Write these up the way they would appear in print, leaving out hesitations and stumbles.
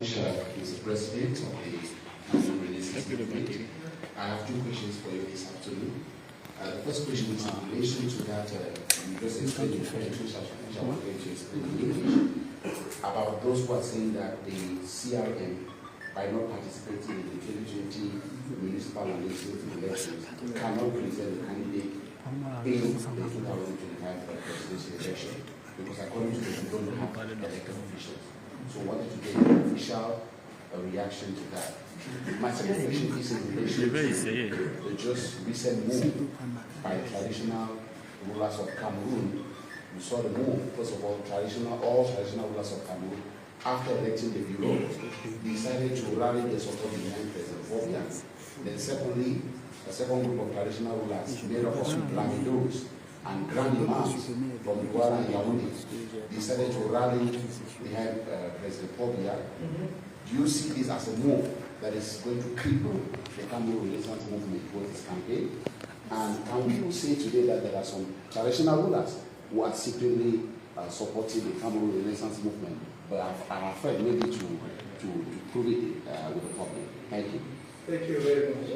Is the president of the Fundraising. I have two questions for you this afternoon. The first question is in relation to that you just explained in French, which I want to explain in English, about those who are saying that the CRM, by not participating in the 2020 municipal and legislative elections, cannot present the candidate in the 2025 presidential election, because according to them, they don't have elected officials. So I wanted to get an official reaction to that. My second question is in relation to the just recent move by traditional rulers of Cameroon. We saw the move, first of all, all traditional rulers of Cameroon, after electing the bureau, decided to rally their support behind President Fabian. Then secondly, a second group of traditional rulers made up of Lamidos and Grand Imams from Douala and Yaoundé decided to rally behind President Fabian. Do you see this as a move that is going to cripple the Cameroon Renaissance movement for this campaign? And can we say today that there are some traditional rulers who are secretly supporting the Cameroon Renaissance movement, but are afraid maybe to prove it with the public? Thank you. Thank you very much.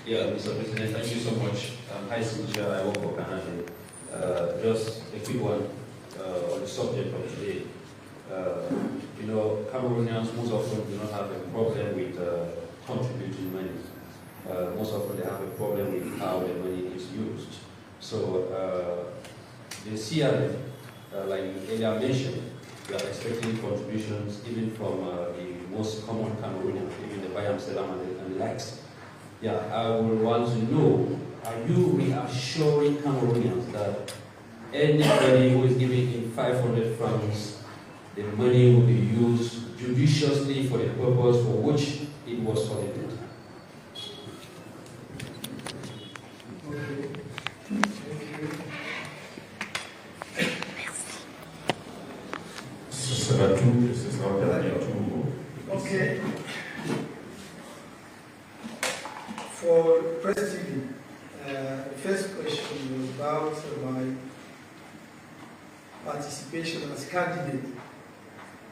Yeah, Mr. President, thank you so much. Hi, Cynthia, I work for Canada. Just a quick one on the subject of today. You know, Cameroonians most often do not have a problem with contributing money. Most often they have a problem with how the money is used. So the CRM, like you earlier mentioned, we are expecting contributions even from the most common Cameroonians, even the Bayam Selam and the likes. Yeah, I would want to know, are you reassuring Cameroonians that anybody who is giving in 500 francs, the money will be used judiciously for the purpose for which it was collected? Okay. For Press TV, the first question was about my participation as candidate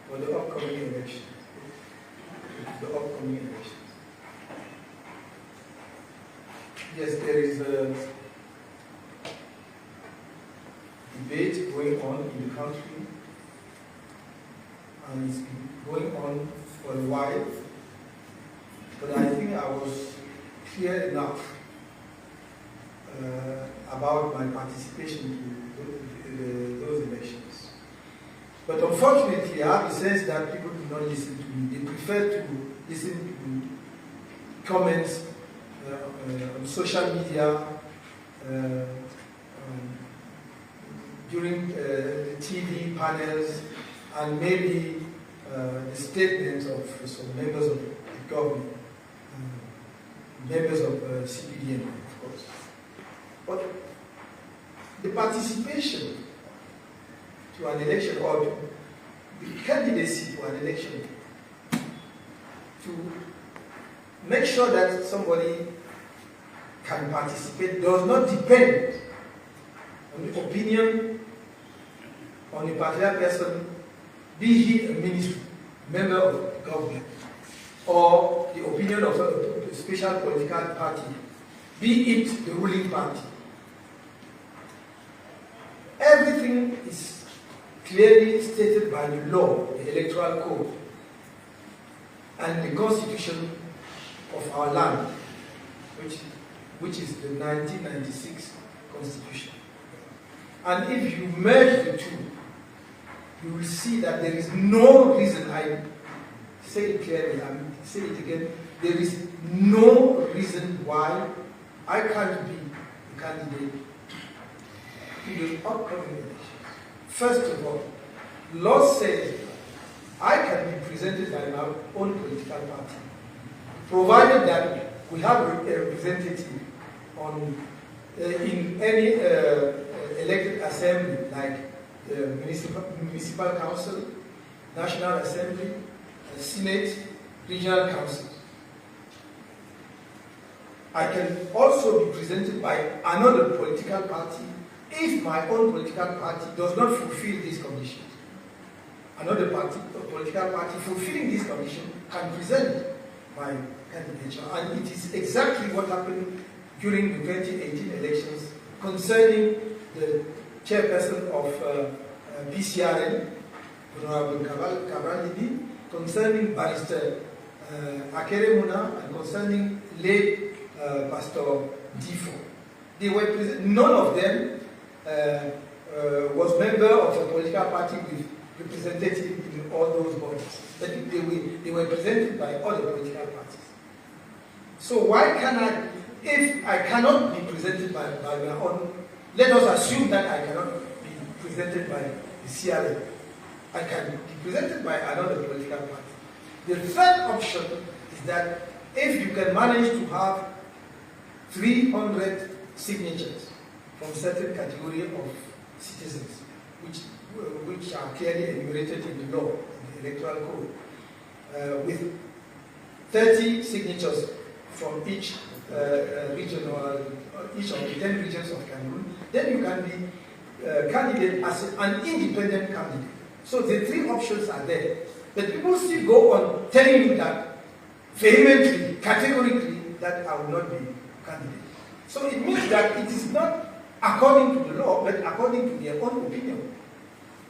for the upcoming election. Yes, there is a debate going on in the country, and it's been going on for a while, but I think I was clear enough about my participation to those elections. But unfortunately, I have the sense that people do not listen to me. They prefer to listen to comments on social media, during the TV panels, and maybe the statements of some members of the government, members of CPDM, of course. But the participation to an election, or the candidacy to an election, to make sure that somebody can participate, does not depend on the opinion on a particular person, be he a minister, member of government, or the opinion of a special political party, be it the ruling party. Everything is clearly stated by the law, the Electoral Code, and the Constitution of our land, which is the 1996 Constitution. And if you merge the two, you will see that there is no reason, I say it clearly, I say it again, there is no reason why I can't be a candidate in the upcoming elections. First of all, law says I can be presented by my own political party, provided that we have a representative in any elected assembly, like the municipal council, national assembly, senate, regional council. I can also be presented by another political party if my own political party does not fulfill these conditions, another political party fulfilling these conditions can present my candidature. And it is exactly what happened during the 2018 elections concerning the chairperson of PCRN, Honorable Cabral, concerning Barrister Akere Muna, and concerning late Pastor Difo. They were none of them was member of a political party with representative in all those bodies. But they were presented by other political parties. So why can I, if I cannot be presented by my own, let us assume that I cannot be presented by the CRA. I can be presented by another political party. The third option is that if you can manage to have 300 signatures from certain category of citizens, which are clearly enumerated in the law, in the Electoral Code, with 30 signatures from each region or each of the 10 regions of Cameroon, then you can be candidate as an independent candidate. So the three options are there. But people still go on telling you that vehemently, categorically, that I will not be candidate. So it means that it is not according to the law, but according to their own opinion.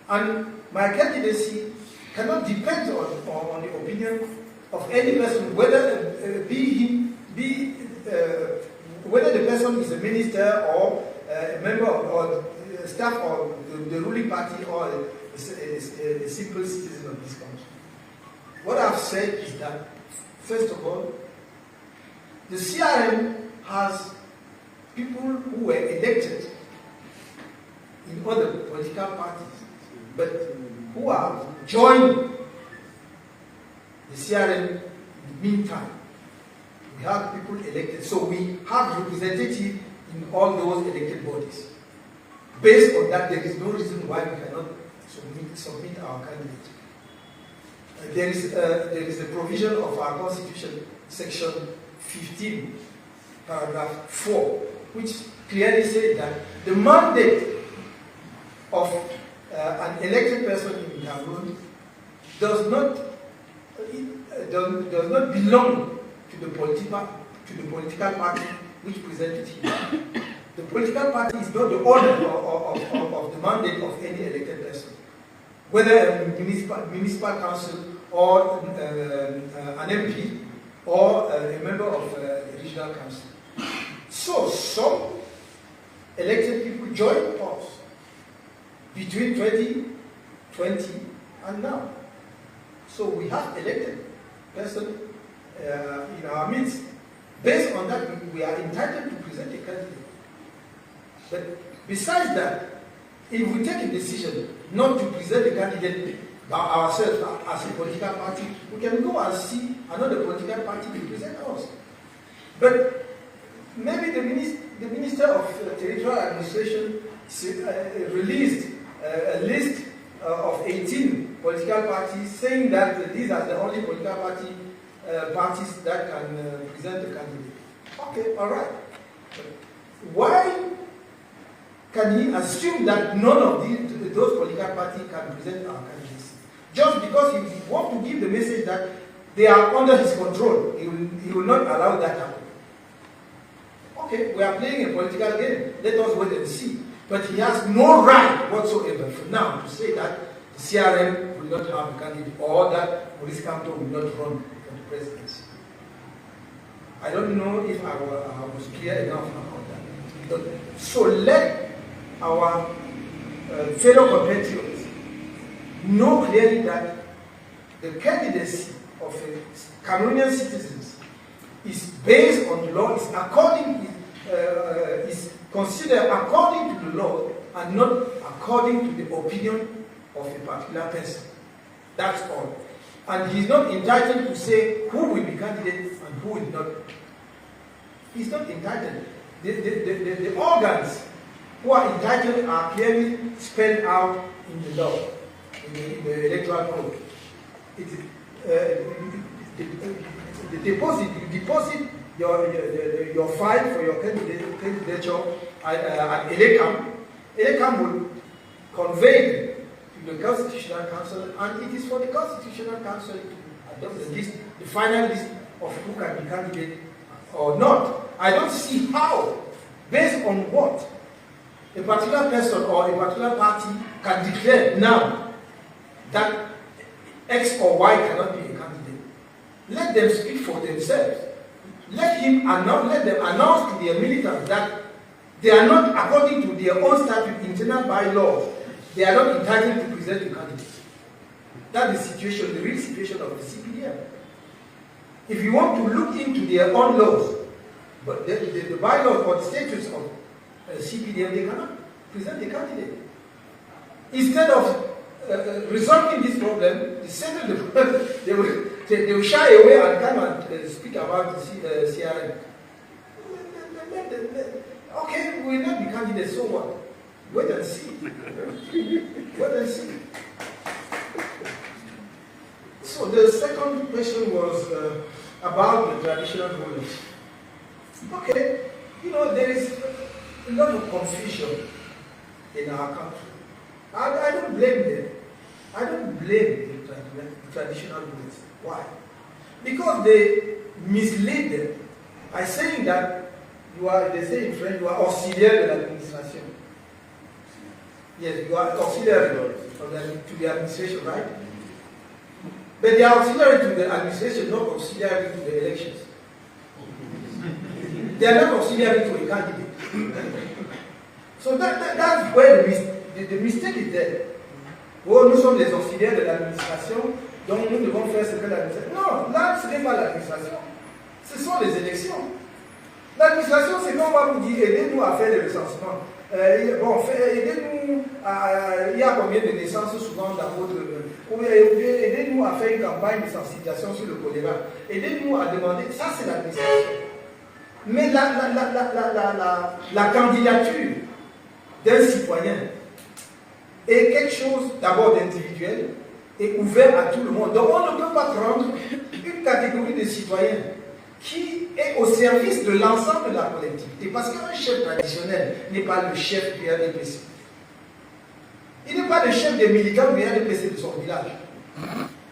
And my candidacy cannot depend on the opinion of any person, whether whether the person is a minister or a member or staff of the ruling party or a simple citizen of this country. What I've said is that, first of all, the CRM has people who were elected in other political parties, but who have joined the CRM in the meantime. We have people elected, so we have representatives in all those elected bodies. Based on that, there is no reason why we cannot submit our candidate. There is a provision of our Constitution, Section 15, Paragraph 4, which clearly says that the mandate of an elected person in Cameroon does not belong to the political party which presented him. The political party is not the owner of the mandate of any elected person, whether a municipal council or an MP or a member of a regional council. So some elected people joined us between 2020 and now. So we have elected person in our midst. Based on that, we are entitled to present a candidate. But besides that, if we take a decision not to present a candidate by ourselves as a political party, we can go and see another political party to present us. But maybe the Minister of Territorial Administration released a list of 18 political parties saying that these are the only political parties that can present a candidate. Okay, all right. Why can he assume that none of those political parties can present our candidacy? Just because he wants to give the message that they are under his control, he will not allow that to happen. Okay, we are playing a political game. Let us wait and see. But he has no right whatsoever for now to say that the CRM will not have a candidate or that Maurice Kamto will not run for the presidency. I don't know if I was clear enough about that. So let our fellow compatriots know clearly that the candidacy of Cameroonian citizens is based on the law, is considered according to the law and not according to the opinion of a particular person. That's all. And he's not entitled to say who will be candidate and who will not. He's not entitled. The organs who are entitled are clearly spelled out in the law, in the Electoral Code. You deposit your file for your candidature at Elecam, Electoral conveyed to the Constitutional Council, and it is for the Constitutional Council to adopt the list, the final list of who can be candidate or not. I don't see how, based on what, a particular person or a particular party can declare now that X or Y cannot be a candidate. Let them speak for themselves. Let them announce to their militants that they are not, according to their own statute, internal bylaws, they are not entitled to present a candidate. That's the situation, the real situation of the CPDM. If you want to look into their own laws, but the bylaws or the statutes of CPDM, they cannot present a candidate. Instead of resolving this problem, they will shy away and come and speak about the CRM. Okay, we will not be candidates, so what? Wait and see. Wait and see. So the second question was about the traditional rulers. Okay, there is a lot of confusion in our country. I don't blame them. I don't blame the traditional rulers. Why? Because they mislead them by saying that they say in French, you are auxiliaire de l'administration. Yes, you are auxiliary to the administration, right? But they are auxiliary to the administration, not auxiliary to the elections. They are not auxiliary to a candidate. So that's where the mistake is there. Oh, nous sommes les auxiliaires de l'administration, donc nous devons faire ce que l'administration. Non, là, ce n'est pas l'administration. Ce sont les élections. L'administration, c'est qu'on va vous dire, aidez-nous à faire le recensement. Aidez-nous il y a combien de naissances souvent dans votre... Aidez-nous à faire une campagne de sensibilisation sur le choléra. Aidez-nous à demander... Ça, c'est l'administration. Mais la candidature d'un citoyen est quelque chose d'abord d'individuel et ouvert à tout le monde. Donc on ne peut pas prendre une catégorie de citoyens qui est au service de l'ensemble de la collectivité. Parce qu'un chef traditionnel n'est pas le chef du RDPC. Il n'est pas le chef des militants du RDPC de son village.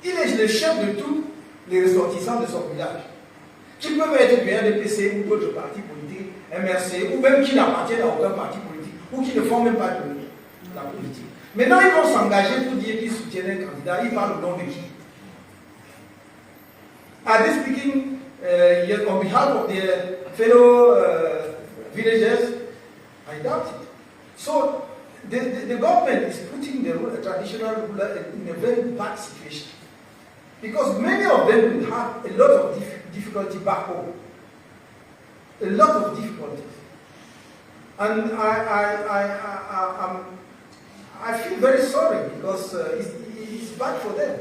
Il est le chef de tous les ressortissants de son village. Qui peuvent être du RDPC ou d'autres partis politiques, MRC, ou même qui n'appartiennent à aucun parti politique, ou qui ne font même pas de la politique. Maintenant, ils vont s'engager pour dire qu'ils soutiennent un candidat. Ils parlent au nom de qui? Are they speaking on behalf of their fellow villagers? I doubt it. So, the government is putting the traditional ruler in a very bad situation. Because many of them will have a lot of difficulty back home. A lot of difficulties. And I feel very sorry because it's bad for them.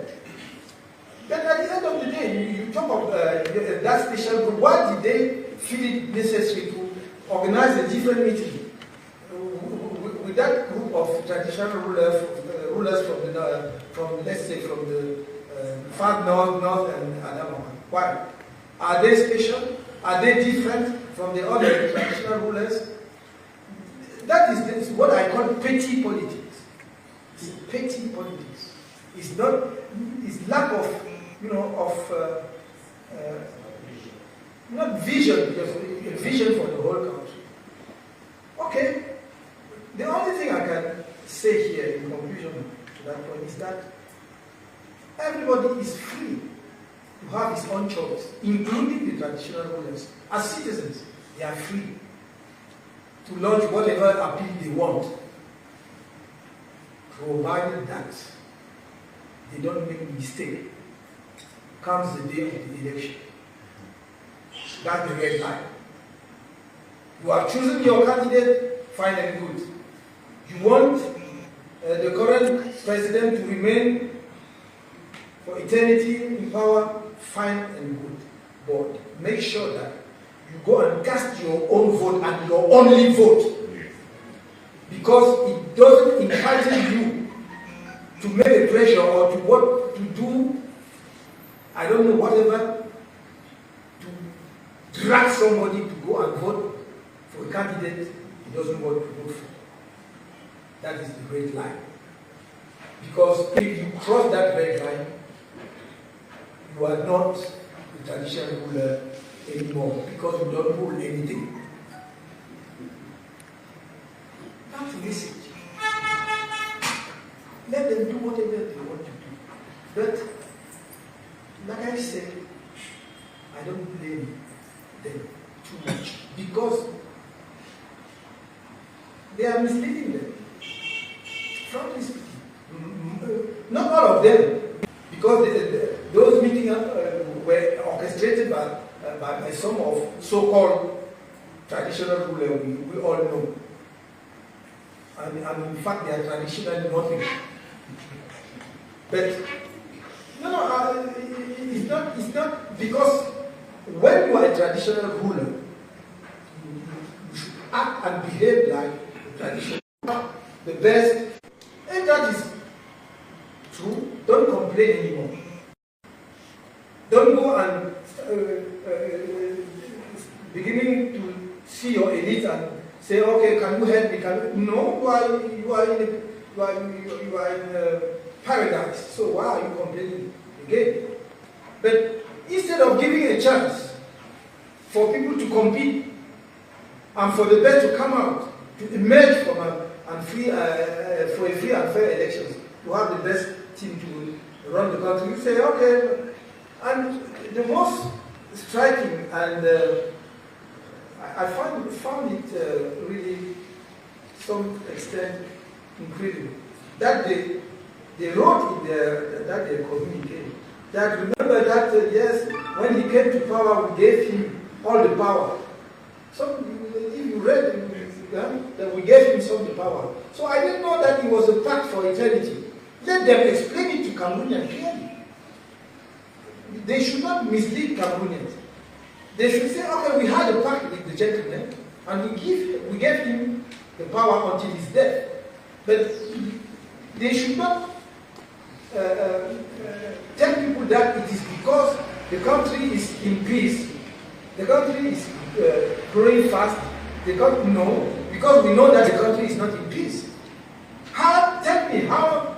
But at the end of the day, you talk of that special group. Why did they feel it necessary to organize a different meeting with that group of traditional rulers from let's say, from the far north and Adamawa? Why? Are they special? Are they different from the other traditional rulers? That is what I call petty politics. It's petty politics. It's not. It's lack of, not vision, because a vision for the whole country. Okay. The only thing I can say here in conclusion to that point is that everybody is free to have his own choice, including the traditional rulers. As citizens, they are free to launch whatever appeal they want, provided that they don't make a mistake. Comes the day of the election. That's the red line. You are choosing your candidate, fine and good. You want the current president to remain for eternity in power, fine and good. But make sure that you go and cast your own vote and your only vote. Because it doesn't entitle you to make a pressure or to do, I don't know, whatever, to drag somebody to go and vote for a candidate he doesn't want to vote for. that is the red line. Because if you cross that red line, you are not a traditional ruler anymore, because you don't rule anything. That's the message. Let them do whatever they want to do. But, like I said, I don't blame them too much, because they are misleading them. Frankly speaking. Not all of them, because those meetings were orchestrated by some of so-called traditional rulers we all know. And in fact, they are traditional nothing. But, it's not because when you are a traditional ruler, you should act and behave like a traditional ruler. The best, and that is true, don't complain anymore. Don't go and beginning to see your elite and say, okay, can you help me? No, you are in paradise. So why are you complaining again? But instead of giving a chance for people to compete and for the best to come out, to emerge from for a free and fair elections, to have the best team to run the country, you say, okay. And the most striking, and I found it really, some extent, incredible, that they wrote in their communique that remember that, yes, when he came to power, we gave him all the power. So if you read, that we gave him some of the power. So I didn't know that it was a pact for eternity. Let them explain it to Cameroonians clearly. They should not mislead Cameroonians. They should say, okay, we had a pact with the gentleman, and we gave him the power until his death. But they should not tell people that it is because the country is in peace, the country is growing fast. No, because we know that the country is not in peace. Tell me, how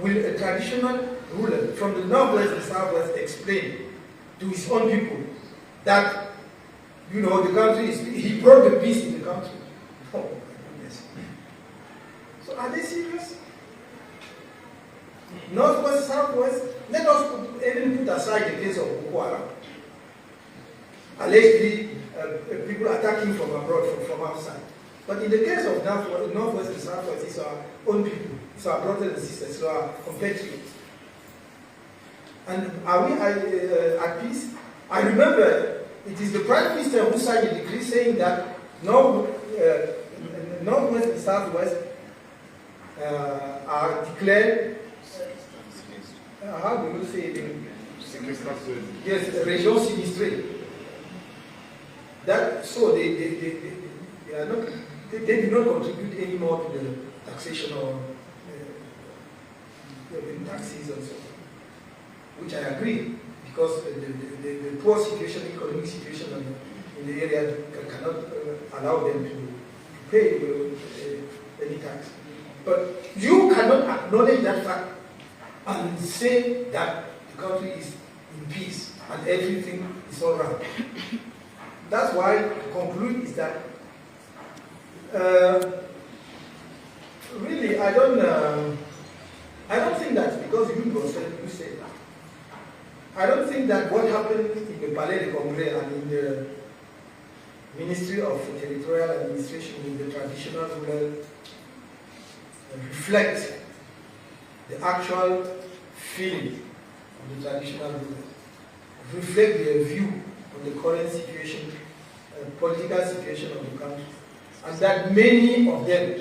will a traditional ruler from the northwest and southwest explain to his own people that, the country he brought the peace in the country? Oh my goodness. So are they serious? Northwest, southwest, let us even put aside the case of Boko Haram. Allegedly, people attacking from abroad, from outside. But in the case of northwest and southwest, it's our own people, it's our brothers and sisters, it's our compatriots. And are we at peace? I remember it is the Prime Minister who signed a decree saying that northwest and southwest are declared, how do you say it? Yes, région sinistrée. That so they do not contribute anymore to the taxation or taxes and so on, which I agree, because the poor situation, economic situation in the area cannot allow them to pay any tax. But you cannot acknowledge that fact and say that the country is in peace and everything is all right. That's why to conclude is that really I don't think that because you yourself you said that. I don't think that what happened in the Palais de Congrès and in the Ministry of Territorial Administration in the traditional ruler reflect the actual feeling of the traditional rulers, reflect their view on the current situation, political situation of the country, and that many of them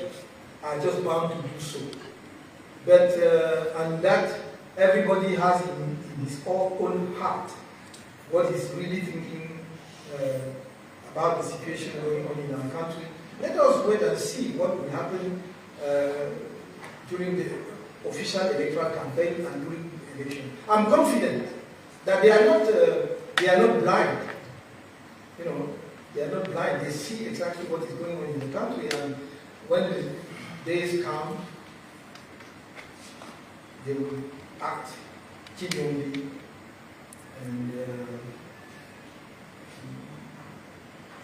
are just bound to do so. But and that everybody has in his own heart what is really thinking about the situation going on in our country. Let us wait and see what will happen during the official electoral campaign and during the election. I'm confident that they are not blind. They are not blind. They see exactly what is going on in the country, and when days come, they will act genuinely and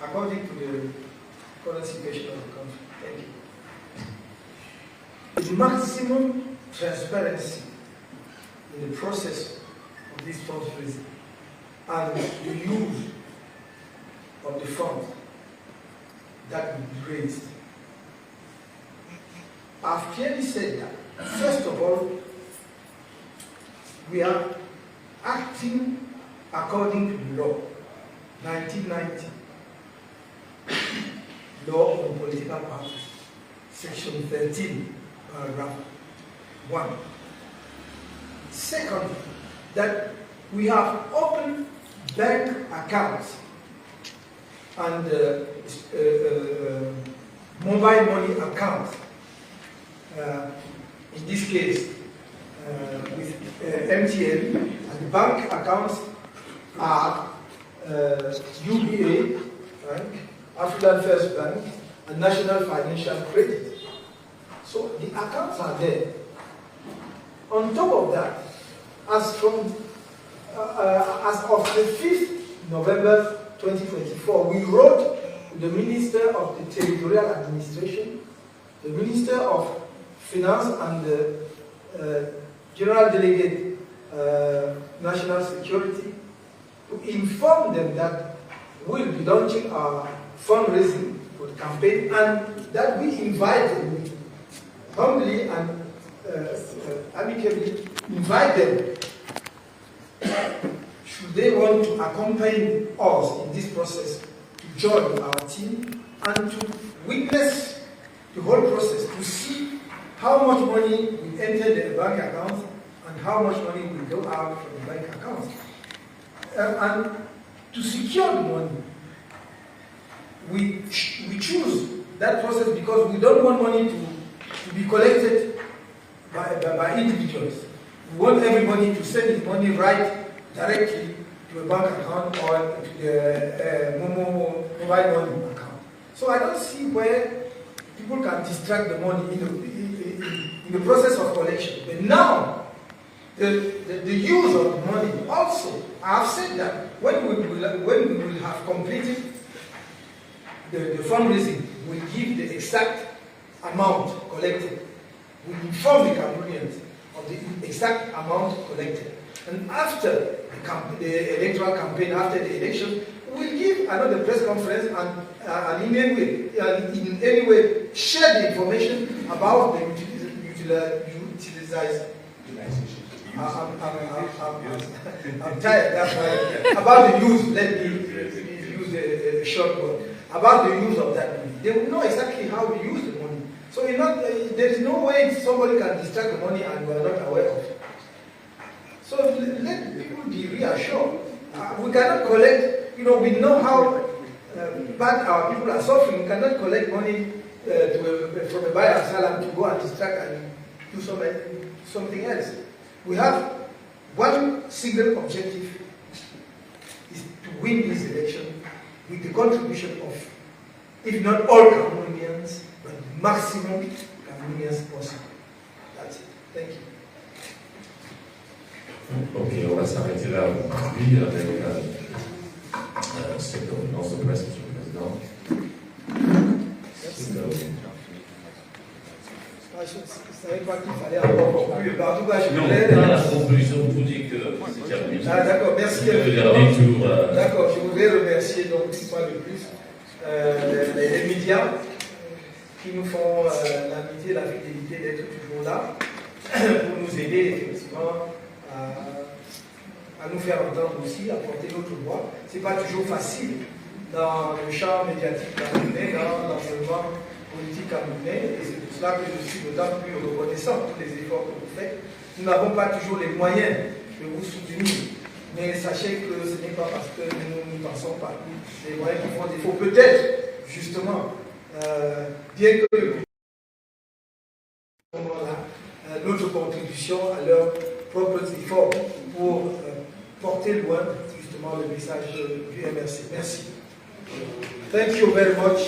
according to the current situation of the country. Thank you. The maximum transparency in the process of this fundraising and the use of the funds that will be raised. I've clearly said that, first of all, we are acting according to the law, 1990, Law on Political Parties, Section 13, Paragraph 1. Second, that we have opened bank accounts and mobile money accounts. In this case, with MTN, and the bank accounts are UBA Bank, African First Bank, and National Financial Credit. So the accounts are there. On top of that, as of the 5th November 2024, we wrote the Minister of the Territorial Administration, the Minister of Finance, and the General Delegate National Security to inform them that we'll be launching our fundraising for the campaign and that we invite them humbly and amicably invite them, should they want to accompany us in this process, to join our team and to witness the whole process, to see how much money will enter the bank account and how much money will go out from the bank account. And to secure the money, we choose that process because we don't want money to be collected by individuals. We want everybody to send his money right directly to a bank account or to the mobile money account. So I don't see where people can distract the money in the process of collection. But now, the use of the money also, I have said that when we will have completed the fundraising, we give the exact amount collected. We inform the Cameroonians of the exact amount collected. And after the electoral campaign, after the election, we'll give another press conference and in any way share the information about the utilization. I'm tired, that's why. About the use, let me use a short word. About the use of that money. They will know exactly how we use the money. So there is no way somebody can distract the money and we are not aware of it. So let people be reassured. We cannot collect, we know how bad our people are suffering. We cannot collect money from a buyer salam to go and distract and do something else. We have one single objective, is to win this election with the contribution of, if not all Cameroonians, but maximum Cameroonians possible. That's it. Thank you. Ok, on va s'arrêter là aujourd'hui avec cette conférence de presse, Monsieur le Président. Je ne savais pas qu'il fallait encore conclure. En tout cas, je Non, voulais... dans la conclusion, vous dites que c'est terminé. Ah, d'accord, merci. Le dernier tour. D'accord, je voudrais remercier donc une fois de plus les médias qui nous font l'amitié, la fidélité d'être toujours là pour nous aider effectivement à nous faire entendre aussi, à porter notre voix. Ce n'est pas toujours facile dans le champ médiatique camerounais, dans l'environnement politique camerounais, et c'est pour cela que je suis d'autant plus reconnaissant pour les efforts que vous faites. Nous n'avons pas toujours les moyens de vous soutenir, mais sachez que ce n'est pas parce que nous ne pensons pas les moyens qui font défaut. Peut-être, justement, bien que notre contribution à leurs propres efforts pour porter loin justement le message du MRC. Merci. Thank you very much.